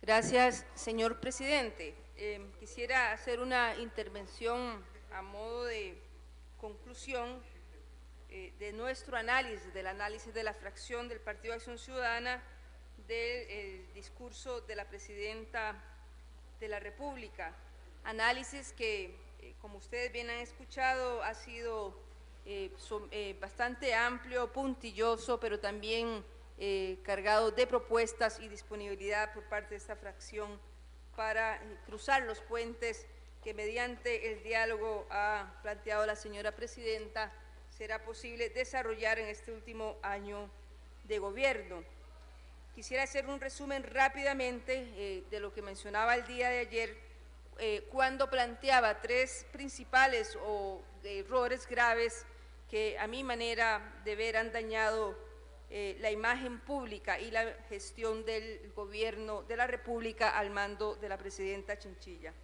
Gracias, señor presidente. Quisiera hacer una intervención a modo de conclusión de nuestro análisis, del análisis de la fracción del Partido Acción Ciudadana del discurso de la Presidenta de la República. Análisis que, como ustedes bien han escuchado, ha sido bastante amplio, puntilloso, pero también cargado de propuestas y disponibilidad por parte de esta fracción para cruzar los puentes que mediante el diálogo ha planteado la señora Presidenta será posible desarrollar en este último año de gobierno. Quisiera hacer un resumen rápidamente de lo que mencionaba el día de ayer cuando planteaba tres principales errores graves que a mi manera de ver han dañado la imagen pública y la gestión del gobierno de la República al mando de la Presidenta Chinchilla.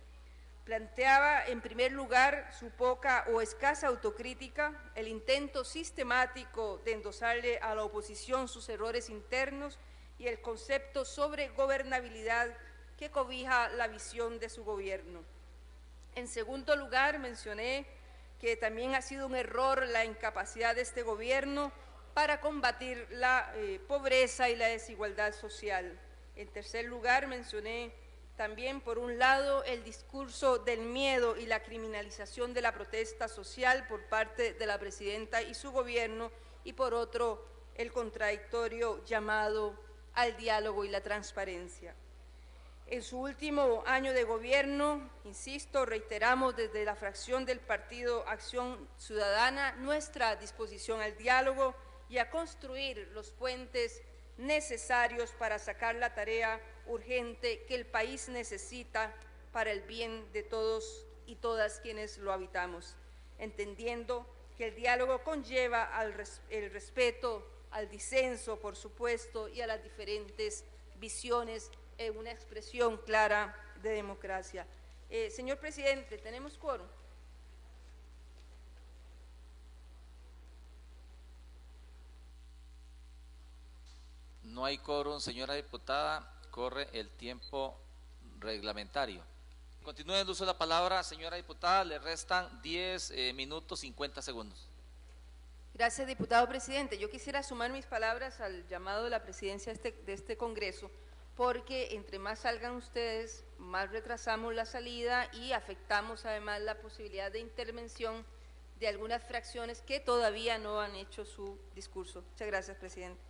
Planteaba en primer lugar su poca o escasa autocrítica, el intento sistemático de endosarle a la oposición sus errores internos y el concepto sobre gobernabilidad que cobija la visión de su gobierno. En segundo lugar, mencioné que también ha sido un error la incapacidad de este gobierno para combatir la pobreza y la desigualdad social. En tercer lugar, mencioné también, por un lado, el discurso del miedo y la criminalización de la protesta social por parte de la Presidenta y su gobierno, y por otro, el contradictorio llamado al diálogo y la transparencia. En su último año de gobierno, insisto, reiteramos desde la fracción del Partido Acción Ciudadana nuestra disposición al diálogo y a construir los puentes necesarios para sacar la tarea urgente que el país necesita para el bien de todos y todas quienes lo habitamos, entendiendo que el diálogo conlleva el respeto, al disenso, por supuesto, y a las diferentes visiones en una expresión clara de democracia. Señor presidente, ¿tenemos quórum? No hay quórum, señora diputada, corre el tiempo reglamentario. Continúe el uso de la palabra, señora diputada, le restan 10 minutos 50 segundos. Gracias, diputado presidente. Yo quisiera sumar mis palabras al llamado de la presidencia de este Congreso, porque entre más salgan ustedes, más retrasamos la salida y afectamos además la posibilidad de intervención de algunas fracciones que todavía no han hecho su discurso. Muchas gracias, presidente.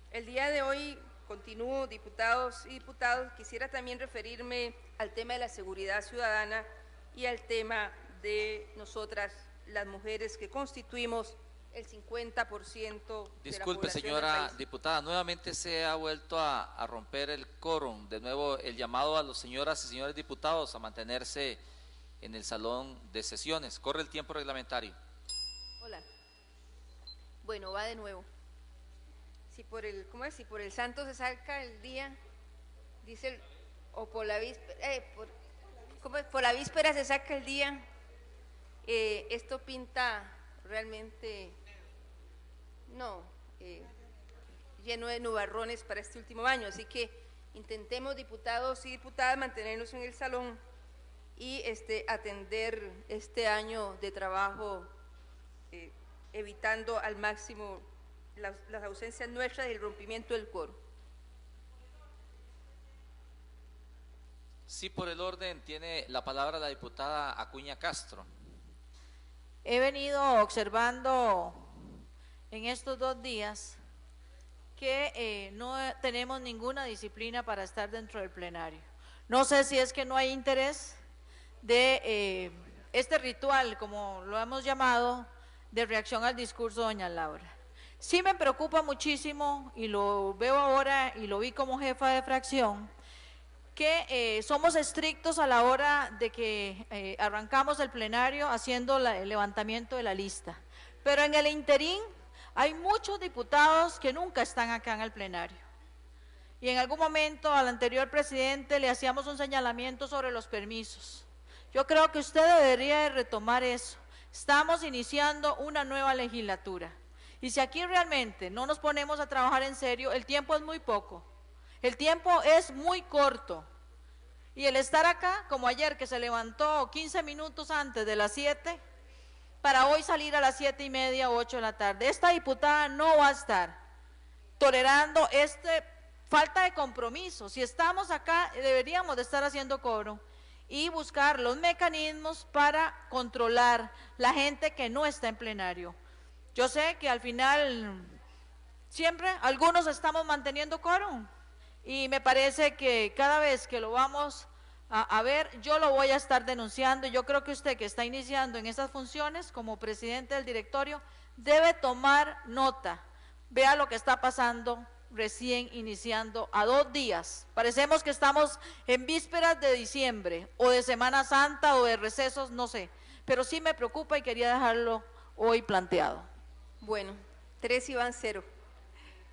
El día de hoy, continúo, diputados y diputadas, quisiera también referirme al tema de la seguridad ciudadana y al tema de nosotras, las mujeres que constituimos el 50% de la población. Disculpe, señora diputada, nuevamente se ha vuelto a romper el quórum. De nuevo, el llamado a las señoras y señores diputados a mantenerse en el salón de sesiones. Corre el tiempo reglamentario. Hola. Bueno, va de nuevo. Si por el, ¿cómo es? Si por el santo se saca el día, dice el, o por la víspera, por la víspera se saca el día, esto pinta realmente, no, lleno de nubarrones para este último año, así que intentemos, diputados y diputadas, mantenernos en el salón y atender este año de trabajo, evitando al máximo las ausencias nuestras y el rompimiento del quórum. Sí, por el orden, tiene la palabra la diputada Acuña Castro. He venido observando en estos 2 días que no tenemos ninguna disciplina para estar dentro del plenario. No sé si es que no hay interés de este ritual, como lo hemos llamado, de reacción al discurso de doña Laura. Sí me preocupa muchísimo, y lo veo ahora y lo vi como jefa de fracción, que somos estrictos a la hora de que arrancamos el plenario haciendo el levantamiento de la lista. Pero en el interín hay muchos diputados que nunca están acá en el plenario. Y en algún momento al anterior presidente le hacíamos un señalamiento sobre los permisos. Yo creo que usted debería de retomar eso. Estamos iniciando una nueva legislatura. Y si aquí realmente no nos ponemos a trabajar en serio, el tiempo es muy poco, el tiempo es muy corto. Y el estar acá, como ayer que se levantó 15 minutos antes de las 7, para hoy salir a las 7:30 o 8 de la tarde, esta diputada no va a estar tolerando falta de compromiso. Si estamos acá, deberíamos de estar haciendo coro y buscar los mecanismos para controlar la gente que no está en plenario. Yo sé que al final siempre algunos estamos manteniendo quórum y me parece que cada vez que lo vamos a ver, yo lo voy a estar denunciando. Yo creo que usted, que está iniciando en estas funciones como presidente del directorio, debe tomar nota. Vea lo que está pasando recién iniciando a 2 días. Parecemos que estamos en vísperas de diciembre o de Semana Santa o de recesos, no sé, pero sí me preocupa y quería dejarlo hoy planteado. Bueno, 3 y van 0.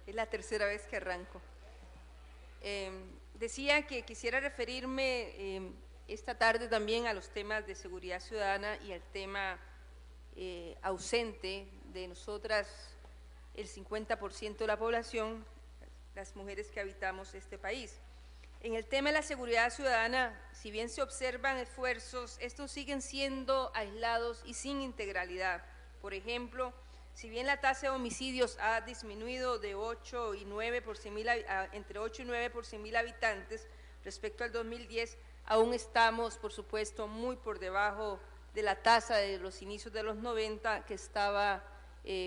Es la tercera vez que arranco. Decía que quisiera referirme esta tarde también a los temas de seguridad ciudadana y al tema ausente de nosotras, el 50% de la población, las mujeres que habitamos este país. En el tema de la seguridad ciudadana, si bien se observan esfuerzos, estos siguen siendo aislados y sin integralidad. Por ejemplo, si bien la tasa de homicidios ha disminuido de 8 y 9 por 100.000, entre 8 y 9 por 100.000 habitantes respecto al 2010, aún estamos, por supuesto, muy por debajo de la tasa de los inicios de los 90, que estaba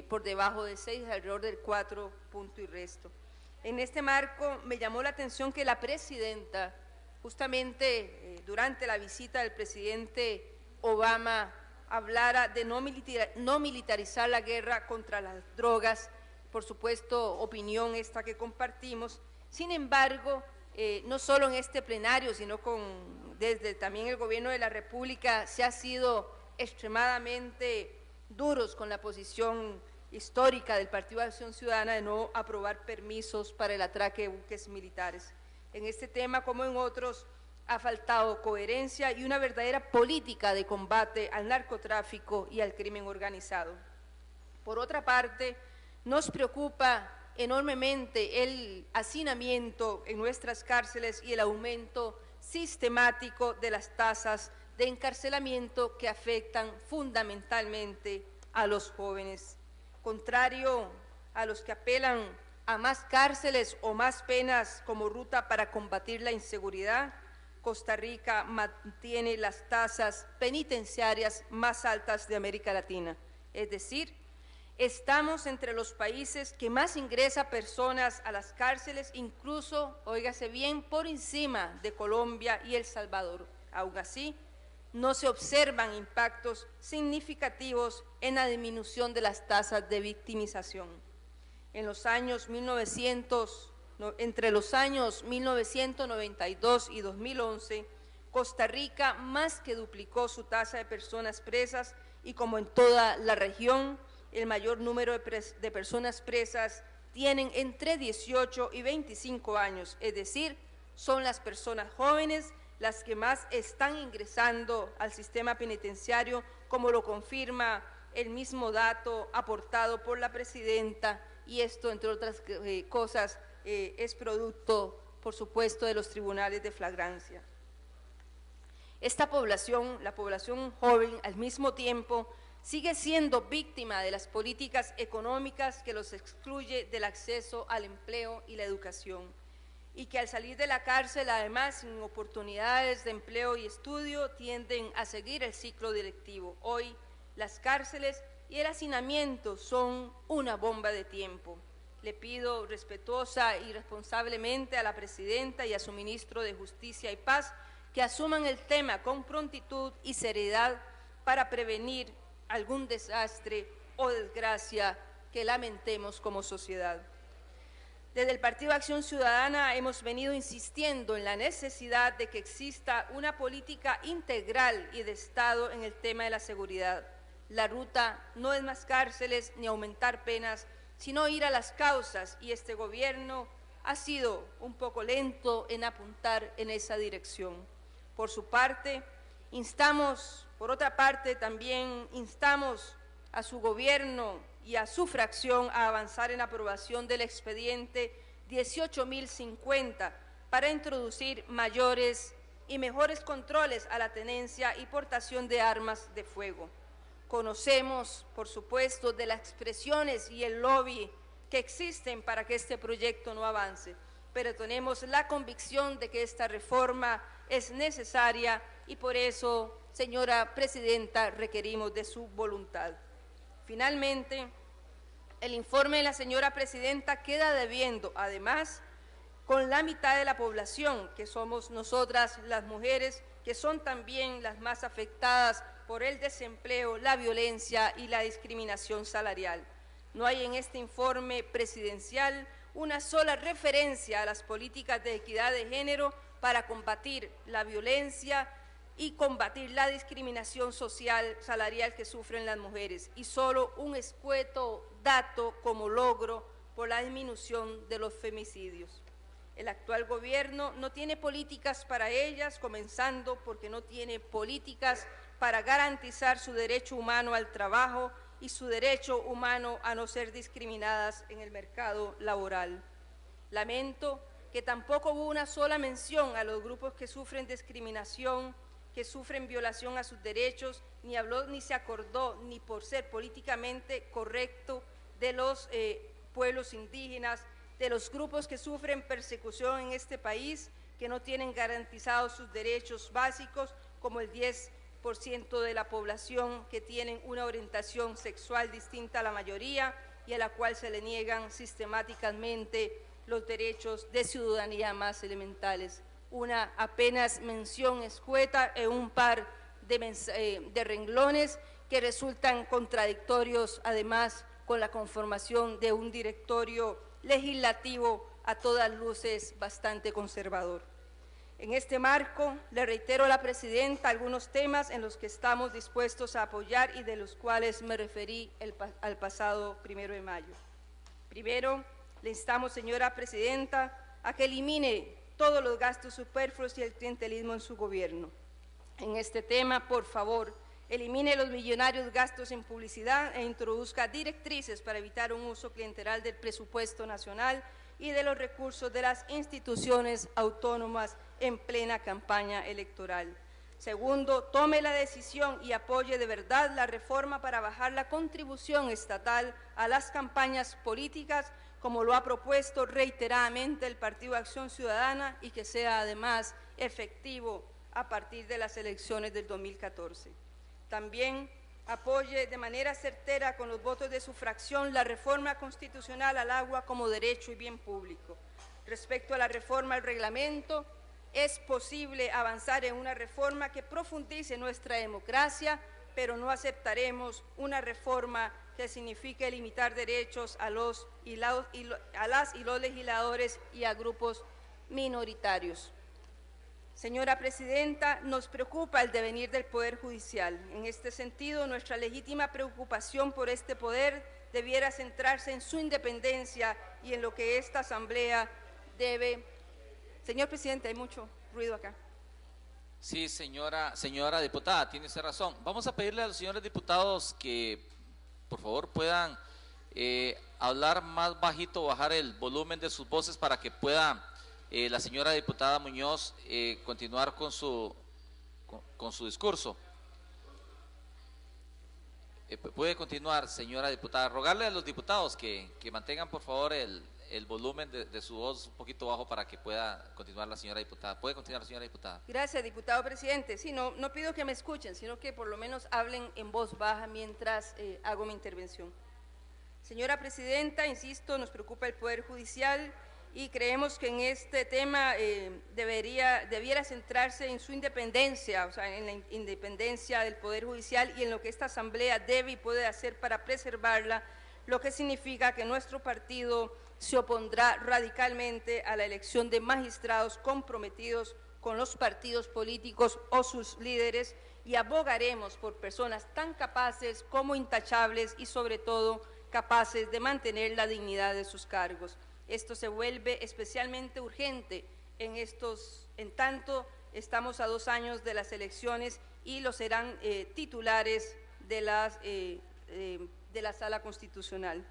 por debajo de 6, alrededor del 4 punto y resto. En este marco me llamó la atención que la presidenta, justamente durante la visita del presidente Obama, hablara de no militarizar la guerra contra las drogas, por supuesto, opinión esta que compartimos. Sin embargo, no solo en este plenario, sino desde también el gobierno de la República se ha sido extremadamente duros con la posición histórica del Partido de Acción Ciudadana de no aprobar permisos para el atraque de buques militares. En este tema, como en otros, ha faltado coherencia y una verdadera política de combate al narcotráfico y al crimen organizado. Por otra parte, nos preocupa enormemente el hacinamiento en nuestras cárceles y el aumento sistemático de las tasas de encarcelamiento que afectan fundamentalmente a los jóvenes. Contrario a los que apelan a más cárceles o más penas como ruta para combatir la inseguridad, Costa Rica mantiene las tasas penitenciarias más altas de América Latina. Es decir, estamos entre los países que más ingresa personas a las cárceles, incluso, óigase bien, por encima de Colombia y El Salvador. Aún así, no se observan impactos significativos en la disminución de las tasas de victimización. Entre los años 1992 y 2011, Costa Rica más que duplicó su tasa de personas presas y, como en toda la región, el mayor número de personas presas tienen entre 18 y 25 años, es decir, son las personas jóvenes las que más están ingresando al sistema penitenciario, como lo confirma el mismo dato aportado por la presidenta, y esto, entre otras cosas, es producto, por supuesto, de los tribunales de flagrancia. Esta población, la población joven, al mismo tiempo, sigue siendo víctima de las políticas económicas que los excluye del acceso al empleo y la educación, y que al salir de la cárcel, además, sin oportunidades de empleo y estudio, tienden a seguir el ciclo directivo. Hoy, las cárceles y el hacinamiento son una bomba de tiempo. Le pido respetuosa y responsablemente a la presidenta y a su ministro de Justicia y Paz que asuman el tema con prontitud y seriedad para prevenir algún desastre o desgracia que lamentemos como sociedad. Desde el Partido de Acción Ciudadana hemos venido insistiendo en la necesidad de que exista una política integral y de Estado en el tema de la seguridad. La ruta no es más cárceles ni aumentar penas, sino ir a las causas, y este gobierno ha sido un poco lento en apuntar en esa dirección. Por su parte, también instamos a su gobierno y a su fracción a avanzar en la aprobación del expediente 18.050 para introducir mayores y mejores controles a la tenencia y portación de armas de fuego. Conocemos, por supuesto, de las expresiones y el lobby que existen para que este proyecto no avance, pero tenemos la convicción de que esta reforma es necesaria y por eso, señora Presidenta, requerimos de su voluntad. Finalmente, el informe de la señora Presidenta queda debiendo, además, con la mitad de la población, que somos nosotras las mujeres, que son también las más afectadas por el desempleo, la violencia y la discriminación salarial. No hay en este informe presidencial una sola referencia a las políticas de equidad de género para combatir la violencia y combatir la discriminación social salarial que sufren las mujeres, y solo un escueto dato como logro por la disminución de los femicidios. El actual gobierno no tiene políticas para ellas, comenzando porque no tiene políticas para garantizar su derecho humano al trabajo y su derecho humano a no ser discriminadas en el mercado laboral. Lamento que tampoco hubo una sola mención a los grupos que sufren discriminación, que sufren violación a sus derechos, ni habló ni se acordó, ni por ser políticamente correcto, de los pueblos indígenas, de los grupos que sufren persecución en este país, que no tienen garantizados sus derechos básicos, como el 10% de la población que tienen una orientación sexual distinta a la mayoría y a la cual se le niegan sistemáticamente los derechos de ciudadanía más elementales. Una apenas mención escueta en un par de renglones que resultan contradictorios, además, con la conformación de un directorio legislativo a todas luces bastante conservador. En este marco, le reitero a la Presidenta algunos temas en los que estamos dispuestos a apoyar y de los cuales me referí al pasado 1 de mayo. Primero, le instamos, señora Presidenta, a que elimine todos los gastos superfluos y el clientelismo en su gobierno. En este tema, por favor, elimine los millonarios gastos en publicidad e introduzca directrices para evitar un uso clientelar del presupuesto nacional y de los recursos de las instituciones autónomas en plena campaña electoral. Segundo, tome la decisión y apoye de verdad la reforma para bajar la contribución estatal a las campañas políticas, como lo ha propuesto reiteradamente el Partido Acción Ciudadana, y que sea además efectivo a partir de las elecciones del 2014. También apoye de manera certera con los votos de su fracción la reforma constitucional al agua como derecho y bien público. Respecto a la reforma al reglamento, es posible avanzar en una reforma que profundice nuestra democracia, pero no aceptaremos una reforma que signifique limitar derechos a las y los legisladores y a grupos minoritarios. Señora Presidenta, nos preocupa el devenir del Poder Judicial. En este sentido, nuestra legítima preocupación por este poder debiera centrarse en su independencia y en lo que esta Asamblea debe. Señor Presidente, hay mucho ruido acá. Sí, señora diputada, tiene usted razón. Vamos a pedirle a los señores diputados que, por favor, puedan hablar más bajito, bajar el volumen de sus voces para que pueda la señora diputada Muñoz continuar con su discurso. Puede continuar, señora diputada. Rogarle a los diputados que mantengan, por favor, el volumen de su voz un poquito bajo para que pueda continuar la señora diputada. ¿Puede continuar, señora diputada? Gracias, diputado presidente. Sí, no pido que me escuchen, sino que por lo menos hablen en voz baja mientras hago mi intervención. Señora Presidenta, insisto, nos preocupa el Poder Judicial y creemos que en este tema debiera centrarse en su independencia, o sea, en la independencia del Poder Judicial y en lo que esta Asamblea debe y puede hacer para preservarla, lo que significa que nuestro partido se opondrá radicalmente a la elección de magistrados comprometidos con los partidos políticos o sus líderes y abogaremos por personas tan capaces como intachables y sobre todo capaces de mantener la dignidad de sus cargos. Esto se vuelve especialmente urgente en tanto estamos a 2 años de las elecciones y lo serán titulares de las de la Sala Constitucional.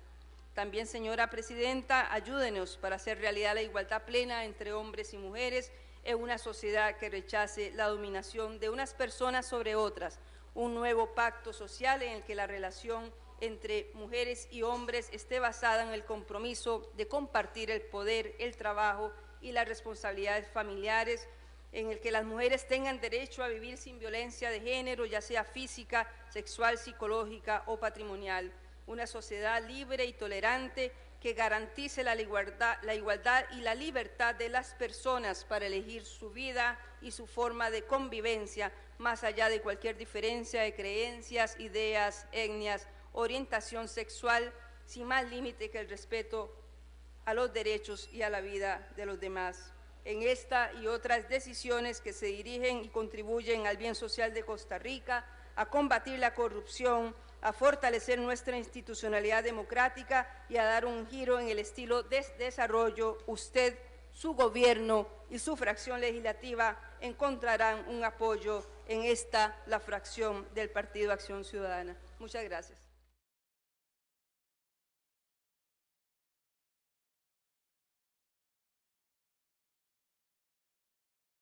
También, señora Presidenta, ayúdenos para hacer realidad la igualdad plena entre hombres y mujeres en una sociedad que rechace la dominación de unas personas sobre otras, un nuevo pacto social en el que la relación entre mujeres y hombres esté basada en el compromiso de compartir el poder, el trabajo y las responsabilidades familiares, en el que las mujeres tengan derecho a vivir sin violencia de género, ya sea física, sexual, psicológica o patrimonial. Una sociedad libre y tolerante que garantice la igualdad y la libertad de las personas para elegir su vida y su forma de convivencia, más allá de cualquier diferencia de creencias, ideas, etnias, orientación sexual, sin más límite que el respeto a los derechos y a la vida de los demás. En esta y otras decisiones que se dirigen y contribuyen al bien social de Costa Rica, a combatir la corrupción, a fortalecer nuestra institucionalidad democrática y a dar un giro en el estilo de desarrollo, usted, su gobierno y su fracción legislativa encontrarán un apoyo en esta, la fracción del Partido Acción Ciudadana. Muchas gracias.